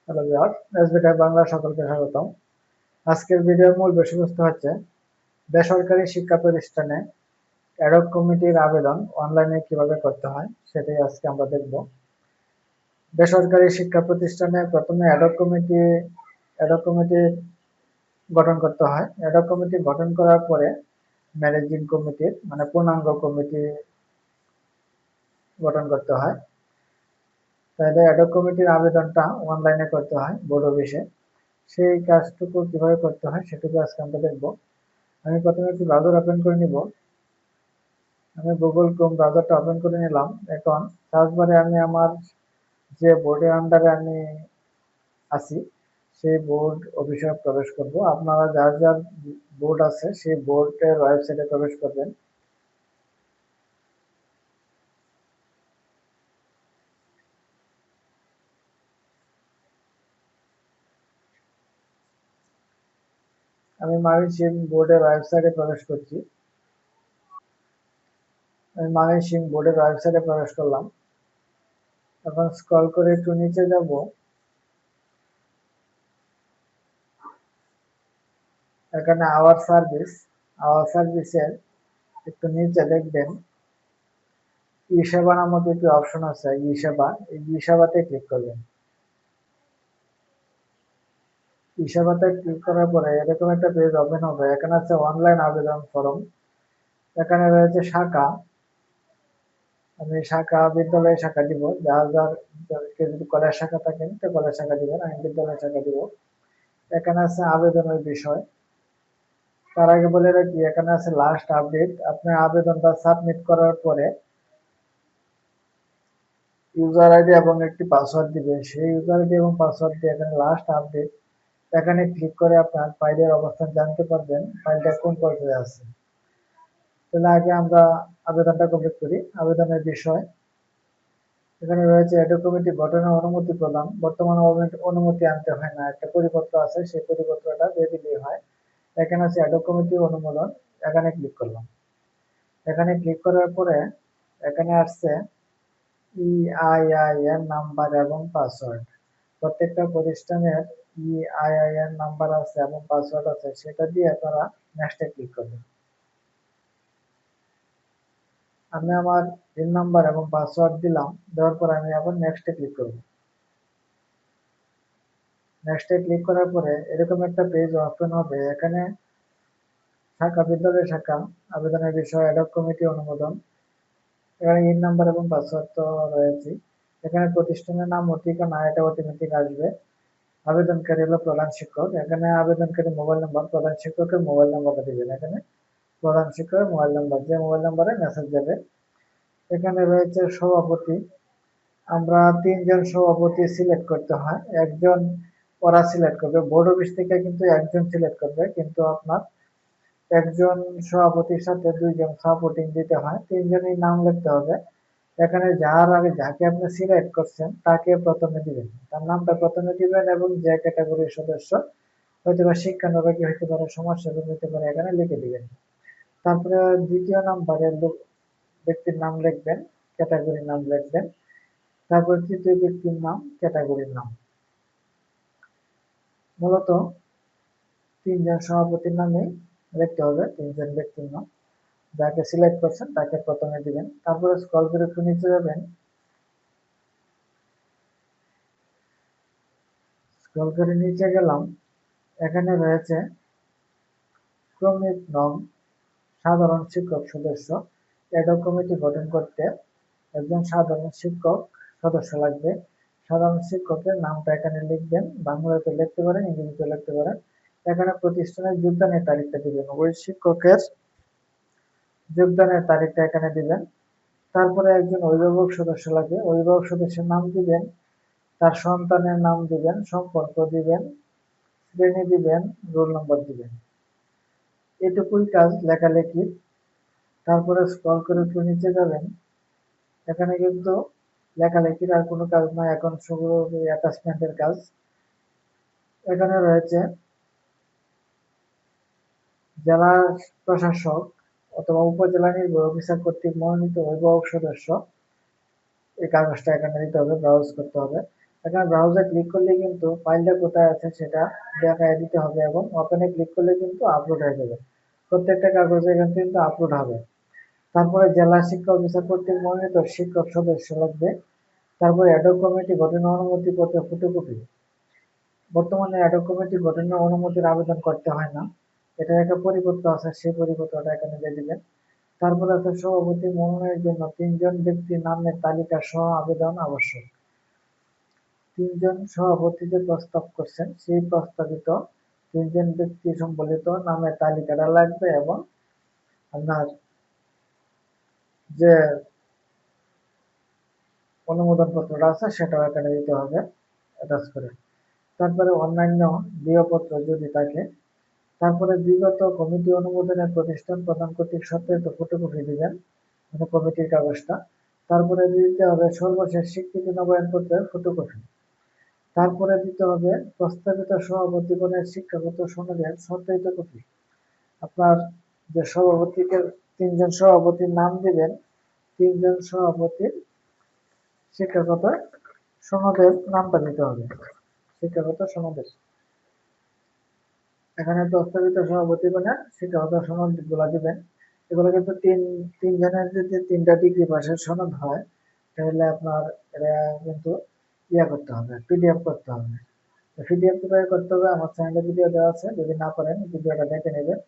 Hello viewers, SBT Bangla সকলকে স্বাগতম। আজকের ভিডিওর মূল বিষয়বস্তু হচ্ছে বেসরকারি শিক্ষা প্রতিষ্ঠানে অ্যাডহক কমিটির আবেদন অনলাইনে কিভাবে করতে হয় সেটাই আজকে আমরা দেখব। বেসরকারি শিক্ষা প্রতিষ্ঠানে প্রথমে অ্যাডহক কমিটি গঠন করতে হয়। অ্যাডহক কমিটি গঠন করার পরে ম্যানেজিং কমিটির মানে পূর্ণাঙ্গ কমিটি গঠন করতে হয়। তাহলে অ্যাডহক কমিটির আবেদনটা অনলাইনে করতে হয় বোর্ড অফিসে। সেই কাজটুকু কিভাবে করতে হয় সেটুকু আজকে আমরা দেখব। আমি প্রথমে একটি ব্রাউজার ওপেন করে নিব। আমি গুগল ক্রোম ব্রাউজারটা ওপেন করে নিলাম। এখন সার্চ বারে আমি আমার যে বোর্ডের আন্ডারে আমি আছি সেই বোর্ড অফিসে প্রবেশ করব। আপনারা যার যার বোর্ড আছে সেই বোর্ডের ওয়েবসাইটে প্রবেশ করবেন। আমি ময়মনসিং বোর্ডের ওয়েবসাইটে প্রবেশ করছি। আমি ময়মনসিং বোর্ডের ওয়েবসাইটে প্রবেশ করলাম। এখন স্ক্রল করে একটু নিচে যাব। এখানে আওয়ার সার্ভিসের একটু নিচে দেখবেন ই সেবা নামক একটি অপশন আছে। ই সেবা, এই ই সেবাতে ক্লিক করবেন। ই সেবাতে ক্লিক করার পরে এরকম একটা পেজ ওপেন হবে। এখানে আছে অনলাইন আবেদন ফরম। এখানে রয়েছে শাখা। আমি শাখা বিদ্যালয় শাখা দিব। যার যার কেউ যদি কলেজ শাখা থাকেন তো কলেজ শাখা দিবেন, আমি বিদ্যালয় শাখা দিব। এখানে আছে আবেদনের বিষয়। তার আগে বলে রাখি এখানে আছে লাস্ট আপডেট। আপনার আবেদনটা সাবমিট করার পরে ইউজার আইডি এবং একটি পাসওয়ার্ড দিবেন। সেই ইউজার আইডি এবং পাসওয়ার্ড দিয়ে এখানে লাস্ট আপডেট এখানে ক্লিক করে আপনার ফাইলের অবস্থান জানতে পারবেন, ফাইলটা কোন পর্যায়ে আছে। তাহলে আগে আমরা আবেদনটা কমপ্লিট করি। আবেদনের বিষয় এখানে রয়েছে অ্যাডহক কমিটি গঠনের অনুমতি প্রদান। বর্তমানে অনুমতি আনতে হয় না, একটা পরিপত্র আছে, সেই পরিপত্রটা দিয়ে দিলেই হয়। এখানে আছে অ্যাডহক কমিটি অনুমোদন। এখানে ক্লিক করলাম। এখানে ক্লিক করার পরে এখানে আসছে ইআইআইএন নাম্বার এবং পাসওয়ার্ড। প্রত্যেকটা প্রতিষ্ঠানের ইআইআইএন নাম্বার আছে এবং পাসওয়ার্ড আছে, সেটা দিয়ে আপনারা নেক্সটে ক্লিক করবেন। আমি আমার পিন নাম্বার এবং পাসওয়ার্ড দিলাম। দেওয়ার পর আমি এখন নেক্সটে ক্লিক করব। নেক্সটে ক্লিক করার পরে এরকম একটা পেজ ওপেন হবে। এখানে শাখা, বিদ্যালয় শাখা, আবেদনের বিষয়, অ্যাডহক কমিটি অনুমোদন। এখানে ইন নাম্বার এবং পাসওয়ার্ড তো রয়েছে। এখানে প্রতিষ্ঠানের নাম ও ঠিকানা এটা অটোমেটিক আসবে। আবেদনকারী হলো প্রধান শিক্ষক। এখানে আবেদনকারী মোবাইল নাম্বার, প্রধান শিক্ষকের মোবাইল নাম্বারটা দিবেন। এখানে প্রধান শিক্ষকের মোবাইল নাম্বার, যে মোবাইল নাম্বারে মেসেজ যাবে। এখানে রয়েছে সভাপতি। আমরা ৩ জন সভাপতি সিলেক্ট করতে হয়। একজন ওরা সিলেক্ট করবে, বোর্ড অফিস থেকে কিন্তু একজন সিলেক্ট করবে, কিন্তু আপনার একজন সভাপতির সাথে ২ জন সাপোর্টিং দিতে হয়। ৩ জনের নাম লিখতে হবে। এখানে যার আগে যাকে আপনি সিলেক্ট করছেন তাকে প্রথমে দিবেন, তার নামটা প্রথমে দিবেন এবং যে ক্যাটাগরির সদস্য, হয়তো বা শিক্ষানুরাগী হতে পারে, সমাজসেবক হতে পারে, এখানে লিখে দিবেন। তারপরে দ্বিতীয় নাম্বারে ব্যক্তির নাম লিখবেন, ক্যাটাগরির নাম লিখবেন। তারপর তৃতীয় ব্যক্তির নাম, ক্যাটাগরির নাম। মূলত ৩ জন সভাপতির নামেই লিখতে হবে, ৩ জন ব্যক্তির নাম। যাকে সিলেক্ট করছেন তাকে প্রথমে দিবেন। তারপরে স্ক্রল করে একটু নিচে যাবেন। স্ক্রল করে নিচে গেলাম। এখানে রয়েছে ক্রমিক নং সাধারণ শিক্ষক সদস্য। অ্যাডহক কমিটি গঠন করতে একজন সাধারণ শিক্ষক সদস্য লাগবে। সাধারণ শিক্ষকের নামটা এখানে লিখবেন। বাংলাতে লিখতে পারেন, ইংরেজিতে লিখতে পারেন। এখানে প্রতিষ্ঠানের যোগদানের তারিখটা দিবেন। ওই শিক্ষকের যোগদানের তারিখটা এখানে দিবেন। তারপরে একজন অভিভাবক সদস্য লাগবে। অভিভাবক সদস্যের নাম দিবেন, তার সন্তানের নাম দিবেন, সম্পর্ক দিবেন, শ্রেণী দিবেন, রোল নম্বর দিবেন। এটুকুই কাজ লেখালেখি। তারপরে স্ক্রল করে একটু নিচে যাবেন। এখানে কিন্তু লেখালেখির আর কোনো কাজ নয়, এখন শুধু অ্যাটাচমেন্টের কাজ। এখানে রয়েছে জেলা প্রশাসক অথবা উপজেলা নির্বাহী অফিসার কর্তৃক মনোনীত অভিভাবক সদস্য। এই কাগজটা এখানে দিতে হবে, ব্রাউজ করতে হবে। এখানে ব্রাউজে ক্লিক করলে কিন্তু ফাইলটা কোথায় আছে সেটা দেখায় দিতে হবে এবং ওপেনে ক্লিক করলে কিন্তু আপলোড হয়ে যাবে। প্রত্যেকটা কাগজ এখান কিন্তু আপলোড হবে। তারপরে জেলা শিক্ষা অফিসার কর্তৃক মনোনীত শিক্ষক সদস্য লাগবে। তারপরে অ্যাডহক কমিটি গঠনের অনুমতি পত্র ফটোকপি। বর্তমানে অ্যাডহক কমিটি গঠনের অনুমতির আবেদন করতে হয় না, এটার একটা পরিপত্র আছে, সেই পরিপত্রটা এখানে দিয়ে দিবেন। তারপরে আছে সভাপতি মনোনয়নের জন্য 3 জন ব্যক্তির নামের তালিকা সহ আবেদন আবশ্যক। 3 জন সভাপতি যে প্রস্তাব করছেন সেই প্রস্তাবিত 3 জন ব্যক্তি সম্বলিত নামের তালিকাটা লাগবে এবং আপনার যে অনুমোদন পত্রটা আছে সেটাও এখানে দিতে হবে অ্যাটাচ করে। তারপরে অন্যান্য দেয়পত্র যদি থাকে, তারপরে বিগত কমিটি অনুমোদনের প্রতিষ্ঠান প্রদান কর্তৃক সত্যায়িত ফটোকপি দিবেন, মানে কমিটির কাগজটা। তারপরে দিতে হবে সর্বশেষ স্বীকৃতি নবায়ন পত্রের ফটোকপি। তারপরে দিতে হবে প্রস্তাবিত সভাপতিগণের শিক্ষাগত সনদের সত্যায়িত কপি। আপনার যে সভাপতিকে 3 জন সভাপতির নাম দিবেন, 3 জন সভাপতির শিক্ষাগত সনদের নামটা দিতে হবে, শিক্ষাগত সনদের। এখানে প্রস্তাবিত সভাপতিগণের শিক্ষাগত সনদ গুলা দিবেন। এগুলো কিন্তু তিনজনের যদি 3টা ডিগ্রি পাসের সনদ হয় তাহলে আপনার এটা কিন্তু করতে হবে, পিডিএফ করতে হবে। পিডিএফ কিভাবে করতে হবে আমার চ্যানেলে ভিডিও দেওয়া আছে, যদি না পারেন ভিডিওটা দেখে নেবেন।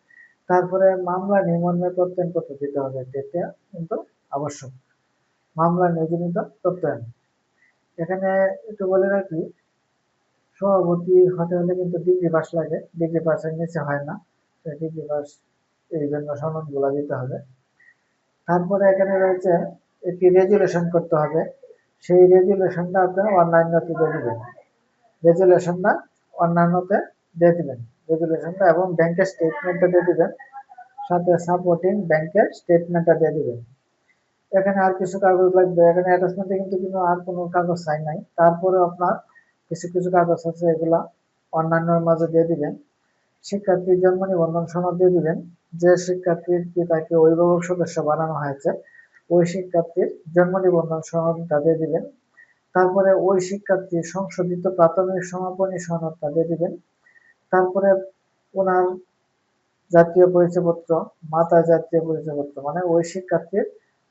তারপরে মামলা নিমন্ত্রণ প্রত্যয়ন করতে দিতে হবে, এটা কিন্তু আবশ্যক। মামলা নিয়োজিত প্রত্যয়ন। এখানে একটু বলে রাখি, সভাপতি হতে হলে কিন্তু ডিগ্রি পাস লাগে, ডিগ্রি পাসের নিচে হয় না, ডিগ্রি পাস এই জন্য সনদ গুলা দিতে হবে। তারপরে এখানে রয়েছে একটি রেজুলেশন করতে হবে, সেই রেজুলেশনটা আপনার অনলাইনতে দিয়ে দিবেন, রেজুলেশনটা অন্যান্যতে দিয়ে দিবেন রেজুলেশনটা, এবং ব্যাংকের স্টেটমেন্টটা দিয়ে দিবেন, সাথে সাপোর্টিং ব্যাংকের স্টেটমেন্টটা দিয়ে দিবেন। এখানে আর কিছু কাগজ লাগবে, এখানে অ্যাটাচমেন্টে কিন্তু আর কোনো কাগজ চাই নাই, তারপরে আপনার কিছু কিছু কাগজ আছে এগুলা অন্যান্যের মাঝে দিয়ে দিবেন। শিক্ষার্থীর জন্ম নিবন্ধন সনদ দিয়ে দিবেন, যে শিক্ষার্থীর পিতাকে অভিভাবক সদস্য বানানো হয়েছে ওই শিক্ষার্থীর জন্ম নিবন্ধন সনদটা দিয়ে দিবেন। তারপরে ওই শিক্ষার্থীর সংশোধিত প্রাথমিক সমাপনী সনদটা দিয়ে দিবেন। তারপরে ওনার জাতীয় পরিচয়পত্র, মাতার জাতীয় পরিচয়পত্র, মানে ওই শিক্ষার্থীর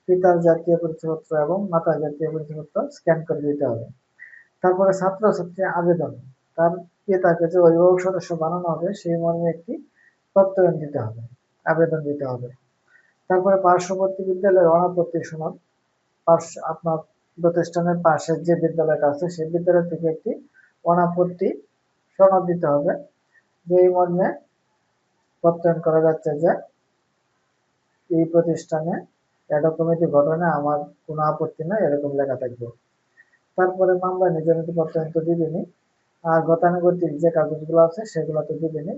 পিতার জাতীয় পরিচয়পত্র এবং মাতার জাতীয় পরিচয়পত্র স্ক্যান করে দিতে হবে। তারপরে ছাত্রছাত্রীর আবেদন, তার পিতাকে যে অভিভাবক সদস্য বানানো হবে সেই মর্মে একটি প্রত্যয়ন দিতে হবে, আবেদন দিতে হবে। তারপরে পার্শ্ববর্তী বিদ্যালয়ের অনাপত্তি সনদ, আপনার প্রতিষ্ঠানের পাশের যে বিদ্যালয়টা আছে সেই বিদ্যালয় থেকে একটি অনাপত্তি সনদ দিতে হবে, যে এই মর্মে প্রত্যয়ন করা যাচ্ছে যে এই প্রতিষ্ঠানে অ্যাডহক কমিটি গঠনে আমার কোনো আপত্তি নাই, এরকম লেখা থাকবে। তারপরে মামলা নিজের প্রত্যয়ন তো দিবেনি, আর গতানুগতিক যে কাগজগুলো আছে সেগুলো তো দিবেনি।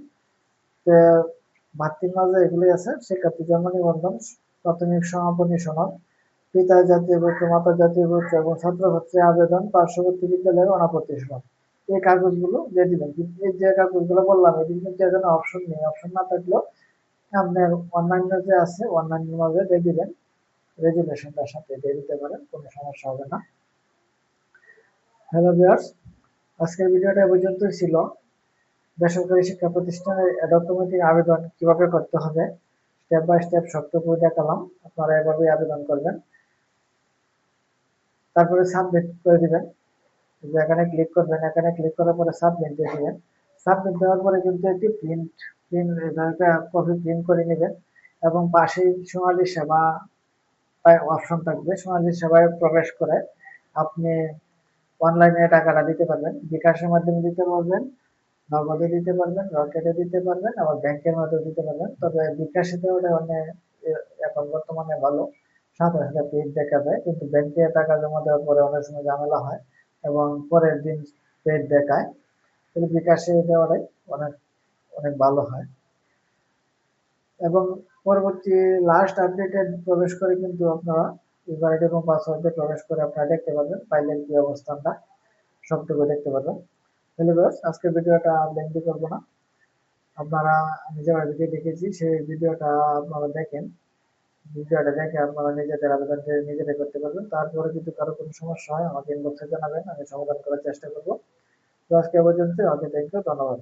ভাতৃর মাঝে এগুলি আছে, শিক্ষার্থী জন্ম নিবন্ধন, প্রাথমিক সমাপনী সনদ, পিতার জাতীয় পরিচয়, মাতার জাতীয় পরিচয় এবং ছাত্রছাত্রীর আবেদন, পার্শ্ববর্তী বিদ্যালয়ের অনাপত্তি সনদ, এই কাগজগুলো দিয়ে দিবেন। এই যে কাগজগুলো বললাম এটি কিন্তু এখানে অপশন নেই, অপশন না থাকলেও আপনার অন্যান্য যে আছে অন্যান্য মাঝে দিয়ে দিবেন, রেজুলেশনটার সাথে দিয়ে দিতে পারেন, কোনো সমস্যা হবে না। হ্যালো ভিউয়ার্স, আজকের ভিডিওটা এ পর্যন্তই ছিল। বেসরকারি শিক্ষা প্রতিষ্ঠানের অ্যাডহক কমিটির আবেদন কিভাবে করতে হবে স্টেপ বাই স্টেপ সবটুকু দেখালাম, আপনারা এভাবেই আবেদন করবেন। তারপরে সাবমিট করে দিবেন, এখানে ক্লিক করবেন, এখানে ক্লিক করার পরে সাবমিট দিয়ে দিবেন। সাবমিট দেওয়ার পরে কিন্তু একটি প্রিন্ট কপি প্রিন্ট করে নেবেন এবং পাশেই সোনালী সেবা অপশন থাকবে, সোনালী সেবায় প্রবেশ করে আপনি অনলাইনে টাকাটা দিতে পারবেন, বিকাশের মাধ্যমে দিতে পারবেন, নগদে দিতে পারবেন, রকেটে দিতে পারবেন, আবার ব্যাংকের মাধ্যমে দিতে পারবেন। তবে বিকাশে দেওয়াটা অনেক এখন বর্তমানে ভালো, সাথে সাথে পেজ দেখা যায়, কিন্তু ব্যাংকে টাকা জমা দেওয়ার পরে অনেক সময় ঝামেলা হয় এবং পরের দিন পেজ দেখায়, কিন্তু বিকাশে দেওয়াটাই অনেক অনেক ভালো হয়। এবং পরবর্তী লাস্ট আপডেটে প্রবেশ করে কিন্তু আপনারা ইউজার আইডি এবং পাসওয়ার্ডে প্রবেশ করে আপনারা দেখতে পারবেন ফাইলের কি অবস্থানটা, সবটুকু দেখতে পারবেন। তাহলে ব্যাস আজকের ভিডিওটা লেন্থি করবো না, আপনারা আমি যে ভিডিও দেখেছি সেই ভিডিওটা আপনারা দেখেন, ভিডিওটা দেখে আপনারা নিজেদের আবেদনটি নিজেরাই করতে পারবেন। তারপরে যদি কারো কোনো সমস্যা হয় আমাকে ইনবক্সে জানাবেন, আমি সমাধান করার চেষ্টা করব। তো আজকে এ পর্যন্তই। ওকে, থ্যাংক ইউ, ধন্যবাদ।